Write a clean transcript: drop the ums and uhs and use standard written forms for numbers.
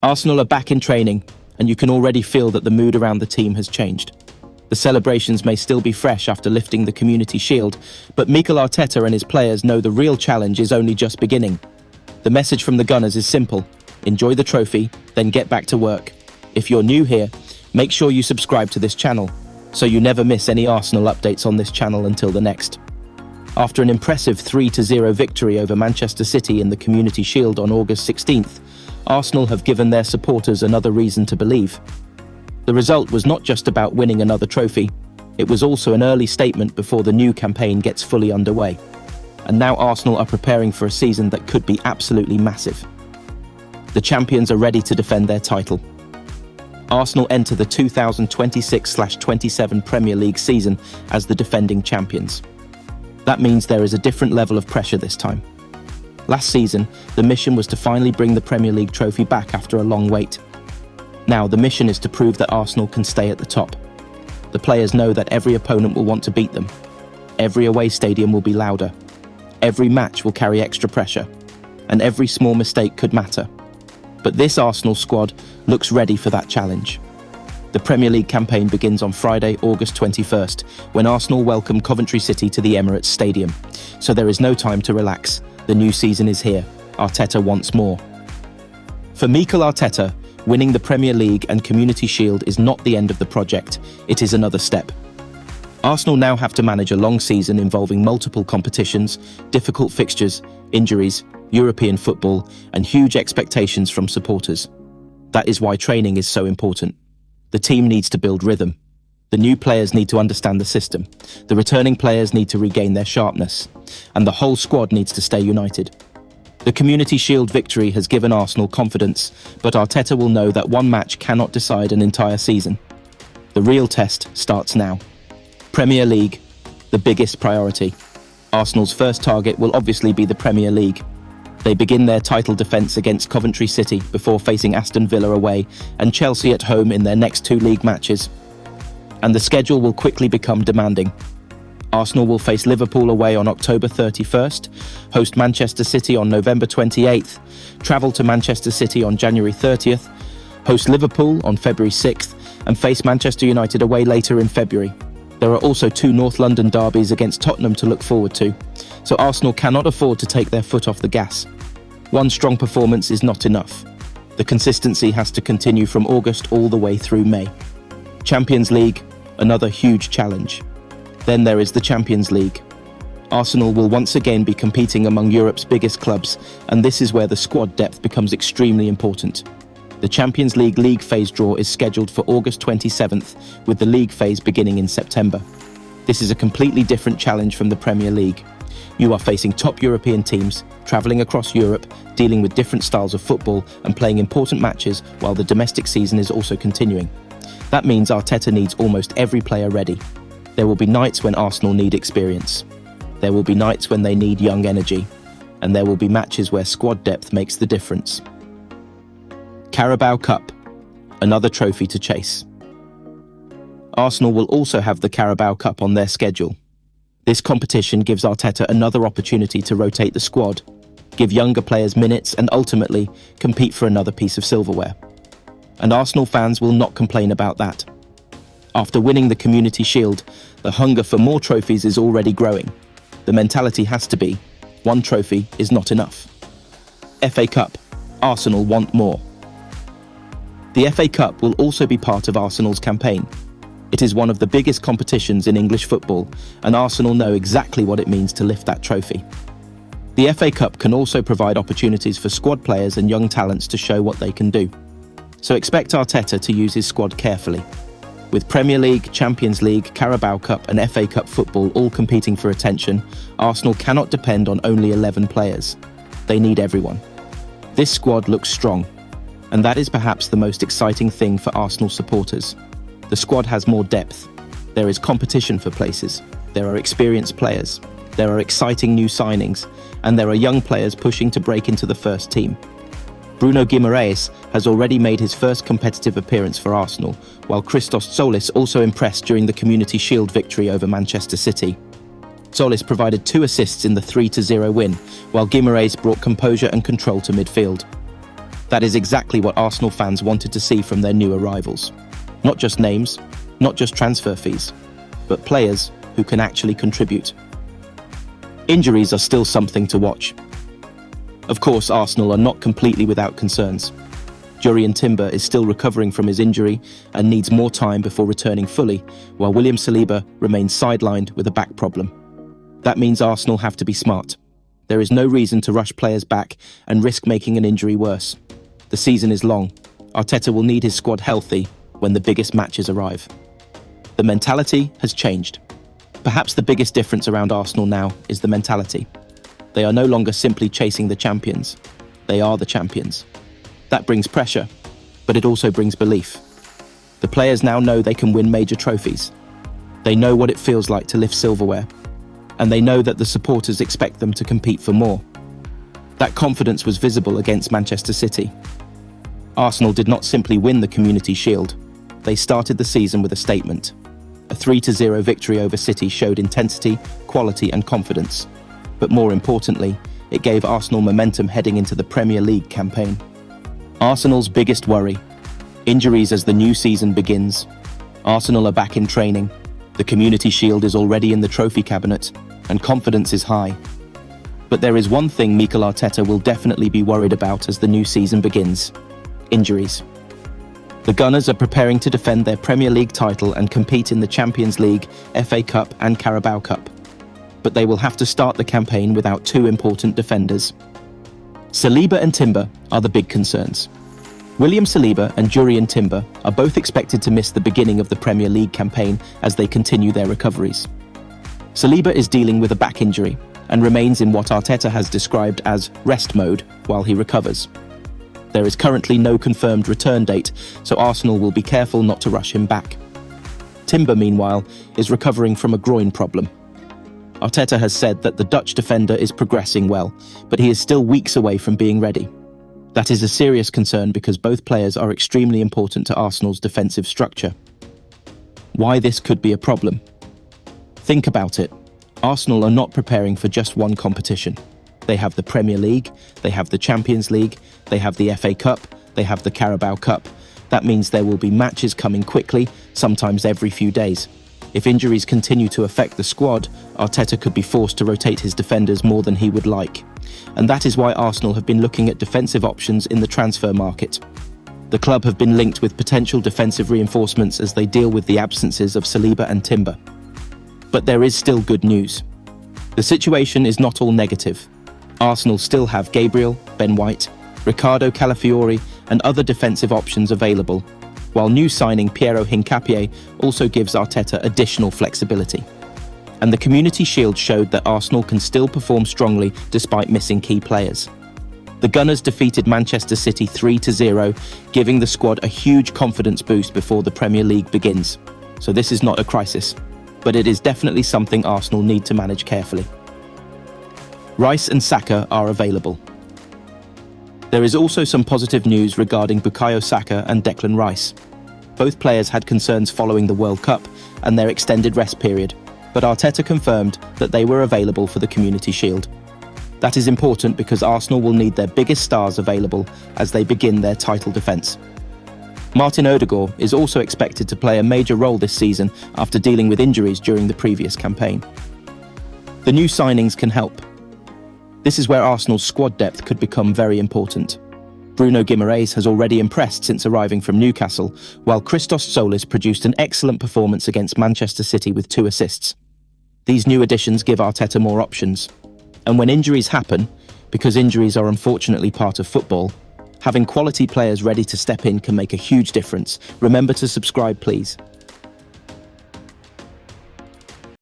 Arsenal are back in training, and you can already feel that the mood around the team has changed. The celebrations may still be fresh after lifting the Community Shield, but Mikel Arteta and his players know the real challenge is only just beginning. The message from the Gunners is simple: enjoy the trophy, then get back to work. If you're new here, make sure you subscribe to this channel, so you never miss any Arsenal updates on this channel until the next. After an impressive 3-0 victory over Manchester City in the Community Shield on August 16th, Arsenal have given their supporters another reason to believe. The result was not just about winning another trophy, it was also an early statement before the new campaign gets fully underway. And now Arsenal are preparing for a season that could be absolutely massive. The champions are ready to defend their title. Arsenal enter the 2026/27 Premier League season as the defending champions. That means there is a different level of pressure this time. Last season, the mission was to finally bring the Premier League trophy back after a long wait. Now, the mission is to prove that Arsenal can stay at the top. The players know that every opponent will want to beat them. Every away stadium will be louder. Every match will carry extra pressure. And every small mistake could matter. But this Arsenal squad looks ready for that challenge. The Premier League campaign begins on Friday, August 21st, when Arsenal welcome Coventry City to the Emirates Stadium. So there is no time to relax. The new season is here. Arteta wants more. For Mikel Arteta, winning the Premier League and Community Shield is not the end of the project, it is another step. Arsenal now have to manage a long season involving multiple competitions, difficult fixtures, injuries, European football, and huge expectations from supporters. That is why training is so important. The team needs to build rhythm. The new players need to understand the system. The returning players need to regain their sharpness. And the whole squad needs to stay united. The Community Shield victory has given Arsenal confidence, but Arteta will know that one match cannot decide an entire season. The real test starts now. Premier League, the biggest priority. Arsenal's first target will obviously be the Premier League. They begin their title defence against Coventry City before facing Aston Villa away and Chelsea at home in their next two league matches. And the schedule will quickly become demanding. Arsenal will face Liverpool away on October 31st, host Manchester City on November 28th, travel to Manchester City on January 30th, host Liverpool on February 6th, and face Manchester United away later in February. There are also two North London derbies against Tottenham to look forward to, so Arsenal cannot afford to take their foot off the gas. One strong performance is not enough. The consistency has to continue from August all the way through May. Champions League, another huge challenge. Then there is the Champions League. Arsenal will once again be competing among Europe's biggest clubs, and this is where the squad depth becomes extremely important. The Champions League league phase draw is scheduled for August 27th, with the league phase beginning in September. This is a completely different challenge from the Premier League. You are facing top European teams, travelling across Europe, dealing with different styles of football, and playing important matches while the domestic season is also continuing. That means Arteta needs almost every player ready. There will be nights when Arsenal need experience. There will be nights when they need young energy. And there will be matches where squad depth makes the difference. Carabao Cup, another trophy to chase. Arsenal will also have the Carabao Cup on their schedule. This competition gives Arteta another opportunity to rotate the squad, give younger players minutes, and ultimately compete for another piece of silverware. And Arsenal fans will not complain about that. After winning the Community Shield, the hunger for more trophies is already growing. The mentality has to be, one trophy is not enough. FA Cup, Arsenal want more. The FA Cup will also be part of Arsenal's campaign. It is one of the biggest competitions in English football, and Arsenal know exactly what it means to lift that trophy. The FA Cup can also provide opportunities for squad players and young talents to show what they can do. So expect Arteta to use his squad carefully. With Premier League, Champions League, Carabao Cup and FA Cup football all competing for attention, Arsenal cannot depend on only 11 players. They need everyone. This squad looks strong, and that is perhaps the most exciting thing for Arsenal supporters. The squad has more depth. There is competition for places. There are experienced players. There are exciting new signings, and there are young players pushing to break into the first team. Bruno Guimaraes has already made his first competitive appearance for Arsenal, while Christos Solis also impressed during the Community Shield victory over Manchester City. Solis provided 2 assists in the 3-0 win, while Guimaraes brought composure and control to midfield. That is exactly what Arsenal fans wanted to see from their new arrivals. Not just names, not just transfer fees, but players who can actually contribute. Injuries are still something to watch. Of course, Arsenal are not completely without concerns. Jurrien Timber is still recovering from his injury and needs more time before returning fully, while William Saliba remains sidelined with a back problem. That means Arsenal have to be smart. There is no reason to rush players back and risk making an injury worse. The season is long. Arteta will need his squad healthy when the biggest matches arrive. The mentality has changed. Perhaps the biggest difference around Arsenal now is the mentality. They are no longer simply chasing the champions. They are the champions. That brings pressure, but it also brings belief. The players now know they can win major trophies. They know what it feels like to lift silverware, and they know that the supporters expect them to compete for more. That confidence was visible against Manchester City. Arsenal did not simply win the Community Shield. They started the season with a statement. A 3-0 victory over City showed intensity, quality and confidence. But more importantly, it gave Arsenal momentum heading into the Premier League campaign. Arsenal's biggest worry: injuries as the new season begins. Arsenal are back in training. The Community Shield is already in the trophy cabinet, and confidence is high. But there is one thing Mikel Arteta will definitely be worried about as the new season begins: injuries. The Gunners are preparing to defend their Premier League title and compete in the Champions League, FA Cup and Carabao Cup. But they will have to start the campaign without two important defenders. Saliba and Timber are the big concerns. William Saliba and Jurrien Timber are both expected to miss the beginning of the Premier League campaign as they continue their recoveries. Saliba is dealing with a back injury and remains in what Arteta has described as rest mode while he recovers. There is currently no confirmed return date, so Arsenal will be careful not to rush him back. Timber, meanwhile, is recovering from a groin problem. Arteta has said that the Dutch defender is progressing well, but he is still weeks away from being ready. That is a serious concern because both players are extremely important to Arsenal's defensive structure. Why this could be a problem? Think about it. Arsenal are not preparing for just one competition. They have the Premier League, they have the Champions League, they have the FA Cup, they have the Carabao Cup. That means there will be matches coming quickly, sometimes every few days. If injuries continue to affect the squad, Arteta could be forced to rotate his defenders more than he would like. And that is why Arsenal have been looking at defensive options in the transfer market. The club have been linked with potential defensive reinforcements as they deal with the absences of Saliba and Timber. But there is still good news. The situation is not all negative. Arsenal still have Gabriel, Ben White, Ricardo Calafiori and other defensive options available, while new signing Piero Hincapié also gives Arteta additional flexibility. And the Community Shield showed that Arsenal can still perform strongly despite missing key players. The Gunners defeated Manchester City 3-0, giving the squad a huge confidence boost before the Premier League begins. So this is not a crisis, but it is definitely something Arsenal need to manage carefully. Rice and Saka are available. There is also some positive news regarding Bukayo Saka and Declan Rice. Both players had concerns following the World Cup and their extended rest period, but Arteta confirmed that they were available for the Community Shield. That is important because Arsenal will need their biggest stars available as they begin their title defence. Martin Odegaard is also expected to play a major role this season after dealing with injuries during the previous campaign. The new signings can help. This is where Arsenal's squad depth could become very important. Bruno Guimaraes has already impressed since arriving from Newcastle, while Christos Solis produced an excellent performance against Manchester City with 2 assists. These new additions give Arteta more options. And when injuries happen, because injuries are unfortunately part of football, having quality players ready to step in can make a huge difference. Remember to subscribe, please.